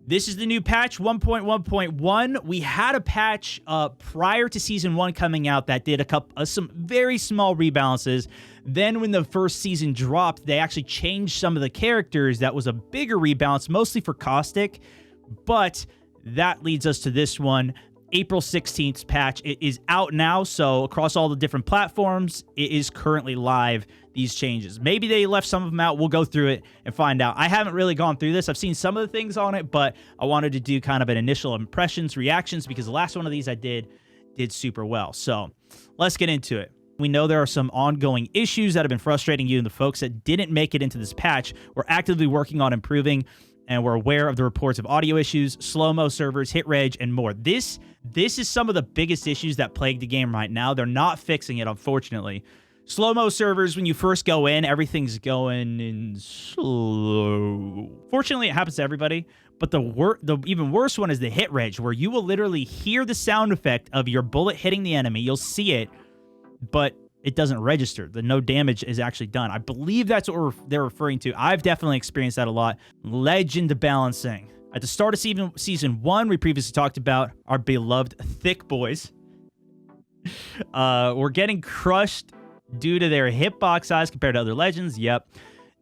This is the new patch 1.1.1. We had a patch prior to Season 1 coming out that did some very small rebalances. Then when the first season dropped, they actually changed some of the characters. That was a bigger rebalance, mostly for Caustic. But that leads us to this one. April 16th patch. It is out now, so across all the different platforms, it is currently live, these changes. Maybe they left some of them out. We'll go through it and find out. I haven't really gone through this. I've seen some of the things on it, but I wanted to do kind of an initial impressions, reactions, because the last one of these I did super well. So let's get into it. We know there are some ongoing issues that have been frustrating you and the folks that didn't make it into this patch. We're actively working on improving, and we're aware of the reports of audio issues, slow-mo servers, hit rage, and more. This is some of the biggest issues that plague the game right now. They're not fixing it, unfortunately. Slow-mo servers, when you first go in, everything's going in slow. Fortunately, it happens to everybody, but the even worse one is the hit rage, where you will literally hear the sound effect of your bullet hitting the enemy. You'll see it, but it doesn't register. The no damage is actually done. I believe that's what they're referring to. I've definitely experienced that a lot. Legend balancing. At the start of season 1, we previously talked about our beloved thick boys. We're getting crushed due to their hitbox size compared to other legends. Yep.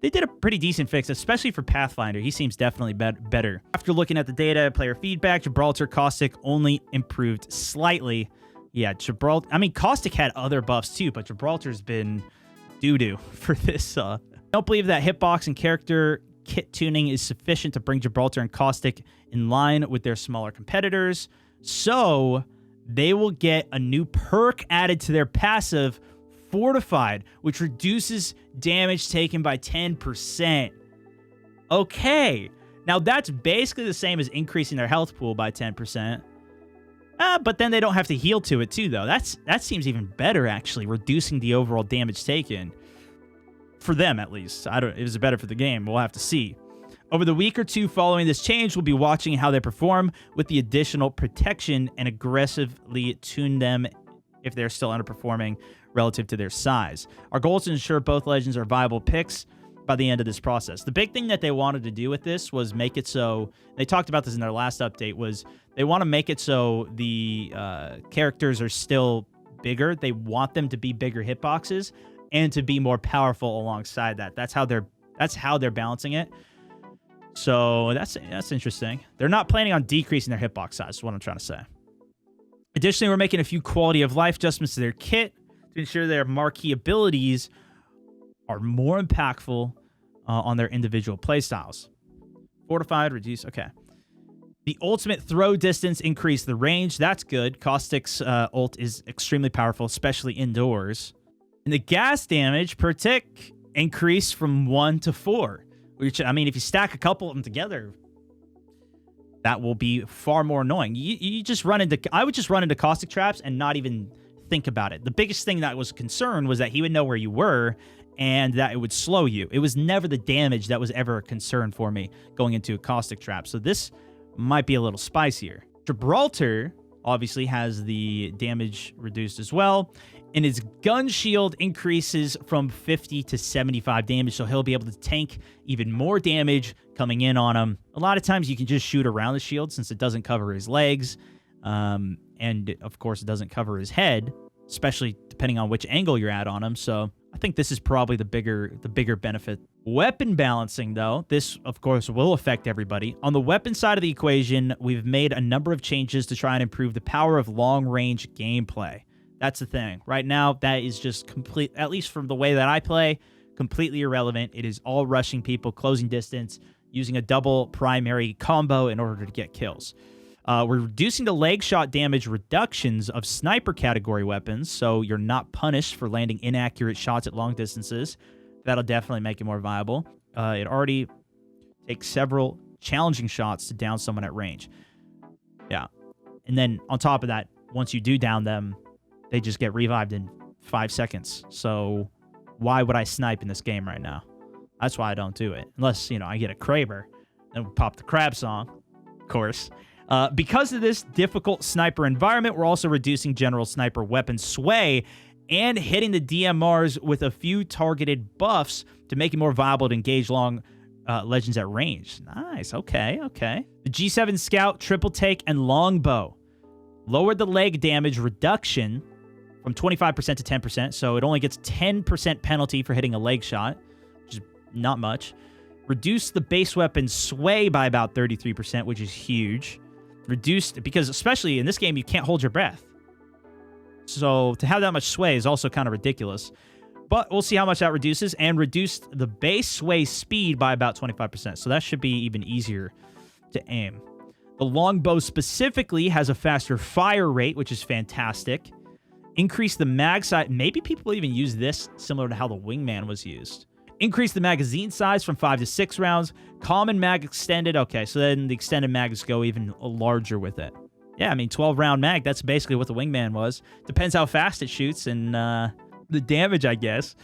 They did a pretty decent fix, especially for Pathfinder. He seems definitely better. After looking at the data, player feedback, Gibraltar Caustic only improved slightly. Yeah, Gibraltar. I mean, Caustic had other buffs too, but Gibraltar's been doo-doo for this. I don't believe that hitbox and character kit tuning is sufficient to bring Gibraltar and Caustic in line with their smaller competitors. So they will get a new perk added to their passive, Fortified, which reduces damage taken by 10%. Okay. Now that's basically the same as increasing their health pool by 10%. But then they don't have to heal to it too, though. That seems even better, actually, reducing the overall damage taken. For them, at least. It was better for the game. We'll have to see. Over the week or two following this change, we'll be watching how they perform with the additional protection and aggressively tune them if they're still underperforming relative to their size. Our goal is to ensure both legends are viable picks by the end of this process. The big thing that they wanted to do with this was make it so, they talked about this in their last update, was they want to make it so the characters are still bigger. They want them to be bigger hitboxes and to be more powerful alongside that. That's how they're balancing it. So that's interesting. They're not planning on decreasing their hitbox size, is what I'm trying to say. Additionally, we're making a few quality of life adjustments to their kit to ensure their marquee abilities are more impactful on their individual playstyles. Fortified, reduce, okay. The ultimate throw distance increased the range. That's good. Caustic's ult is extremely powerful, especially indoors. And the gas damage per tick increased from 1 to 4. Which, I mean, if you stack a couple of them together, that will be far more annoying. I would just run into caustic traps and not even think about it. The biggest thing that was a concern was that he would know where you were and that it would slow you. It was never the damage that was ever a concern for me going into a caustic trap. So this might be a little spicier. Gibraltar obviously has the damage reduced as well, and his gun shield increases from 50 to 75 damage, so he'll be able to tank even more damage coming in on him. A lot of times you can just shoot around the shield since it doesn't cover his legs, and of course it doesn't cover his head, especially depending on which angle you're at on him. So I think this is probably the bigger benefit. Weapon balancing, though, this, of course, will affect everybody. On the weapon side of the equation, we've made a number of changes to try and improve the power of long-range gameplay. That's the thing. Right now, that is just complete, at least from the way that I play, completely irrelevant. It is all rushing people, closing distance, using a double primary combo in order to get kills. We're reducing the leg shot damage reductions of sniper category weapons, so you're not punished for landing inaccurate shots at long distances. That'll definitely make it more viable. It already takes several challenging shots to down someone at range. Yeah. And then on top of that, once you do down them, they just get revived in 5 seconds. So why would I snipe in this game right now? That's why I don't do it. Unless, I get a Kraber and pop the crab song, of course. Because of this difficult sniper environment, we're also reducing general sniper weapon sway and hitting the DMRs with a few targeted buffs to make it more viable to engage long legends at range. Nice. Okay, okay. The G7 Scout, triple take, and longbow lowered the leg damage reduction from 25% to 10%, so it only gets 10% penalty for hitting a leg shot, which is not much. Reduced the base weapon sway by about 33%, which is huge. Reduced, because especially in this game, you can't hold your breath. So to have that much sway is also kind of ridiculous. But we'll see how much that reduces, and reduced the base sway speed by about 25%. So that should be even easier to aim. The longbow specifically has a faster fire rate, which is fantastic. Increase the mag size. Maybe people even use this similar to how the wingman was used. Increase the magazine size from 5 to 6 rounds. Common mag extended. Okay, so then the extended mags go even larger with it. Yeah, I mean, 12-round mag, that's basically what the wingman was. Depends how fast it shoots and the damage, I guess.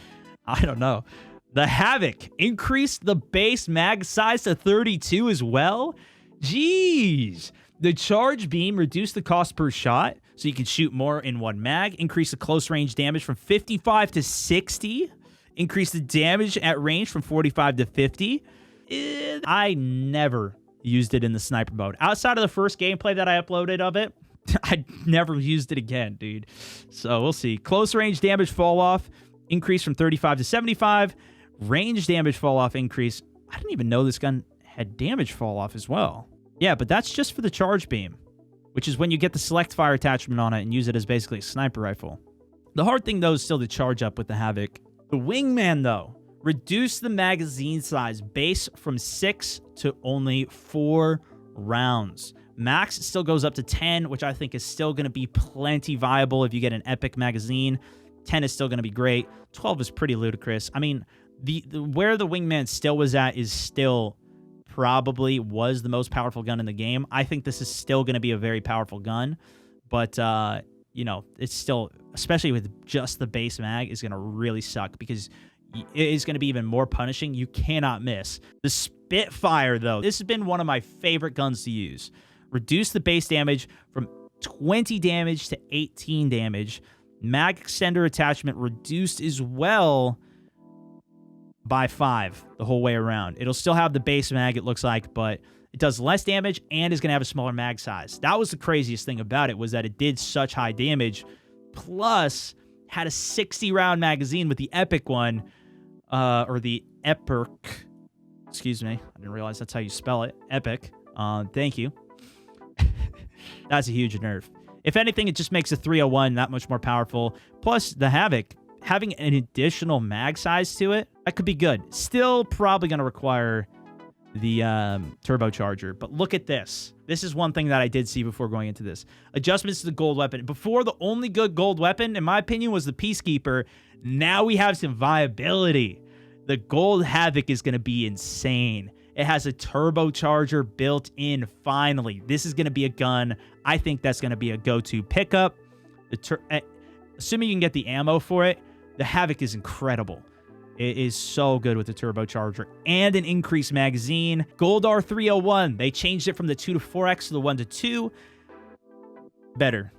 I don't know. The Havoc increased the base mag size to 32 as well. Jeez. The charge beam reduced the cost per shot, so you can shoot more in one mag. Increase the close range damage from 55 to 60. Increase the damage at range from 45 to 50. I never used it in the sniper mode. Outside of the first gameplay that I uploaded of it, I never used it again, dude. So we'll see. Close range damage fall off increase from 35 to 75. Range damage fall off increase. I didn't even know this gun had damage fall off as well. Yeah, but that's just for the charge beam, which is when you get the select fire attachment on it and use it as basically a sniper rifle. The hard thing, though, is still to charge up with the Havoc. The wingman, though, reduced the magazine size base from 6 to only 4 rounds. Max still goes up to 10, which I think is still going to be plenty viable if you get an epic magazine. 10 is still going to be great. 12 is pretty ludicrous. I mean, where the wingman still was at is still probably was the most powerful gun in the game. I think this is still going to be a very powerful gun, but you know, it's still, especially with just the base mag, is going to really suck because it is going to be even more punishing. You cannot miss. The Spitfire, though, this has been one of my favorite guns to use. Reduce the base damage from 20 damage to 18 damage. Mag extender attachment reduced as well by 5 the whole way around. It'll still have the base mag, it looks like, but it does less damage and is going to have a smaller mag size. That was the craziest thing about it, was that it did such high damage, plus had a 60-round magazine with the epic one, or the Epic. Excuse me. I didn't realize that's how you spell it. Epic. Thank you. That's a huge nerf. If anything, it just makes the 301 that much more powerful. Plus, the Havoc, having an additional mag size to it, that could be good. Still probably going to require the turbocharger. But look at this. This is one thing that I did see before going into this. Adjustments to the gold weapon. Before, the only good gold weapon, in my opinion, was the Peacekeeper. Now we have some viability. The gold Havoc is going to be insane. It has a turbocharger built in, finally. This is going to be a gun. I think that's going to be a go-to pickup. Assuming you can get the ammo for it, the Havoc is incredible. It is so good with the turbocharger and an increased magazine. Gold R301, they changed it from the 2 to 4x to the 1 to 2. Better.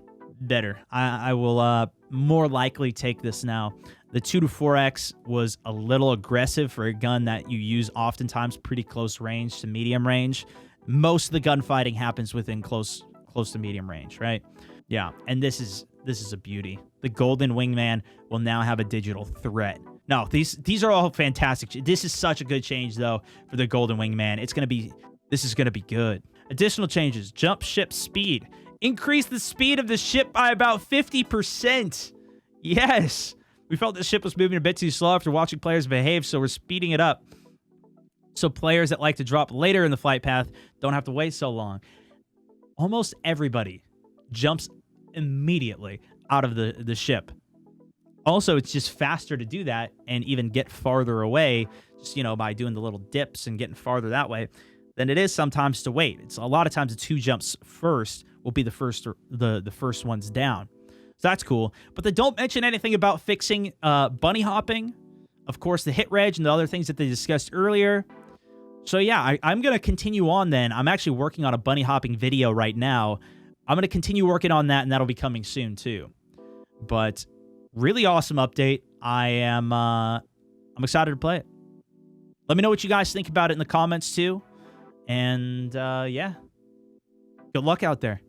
I will more likely take this now. The 2 to 4x was a little aggressive for a gun that you use oftentimes pretty close range to medium range. Most of the gunfighting happens within close to medium range, right? Yeah, and this is a beauty. The Golden Wingman will now have a digital threat. No, these are all fantastic. This is such a good change, though, for the Golden Wingman. This is gonna be good. Additional changes: jump ship speed. Increase the speed of the ship by about 50%. Yes. We felt the ship was moving a bit too slow after watching players behave, so we're speeding it up. So players that like to drop later in the flight path don't have to wait so long. Almost everybody jumps immediately out of the ship. Also, it's just faster to do that and even get farther away, just, you know, by doing the little dips and getting farther that way, than it is sometimes to wait. It's a lot of times the 2 jumps first will be the first ones down. So that's cool. But they don't mention anything about fixing bunny hopping. Of course, the hit reg and the other things that they discussed earlier. So yeah, I'm going to continue on then. I'm actually working on a bunny hopping video right now. I'm going to continue working on that, and that'll be coming soon too. But really awesome update. I'm excited to play it. Let me know what you guys think about it in the comments too. And yeah, good luck out there.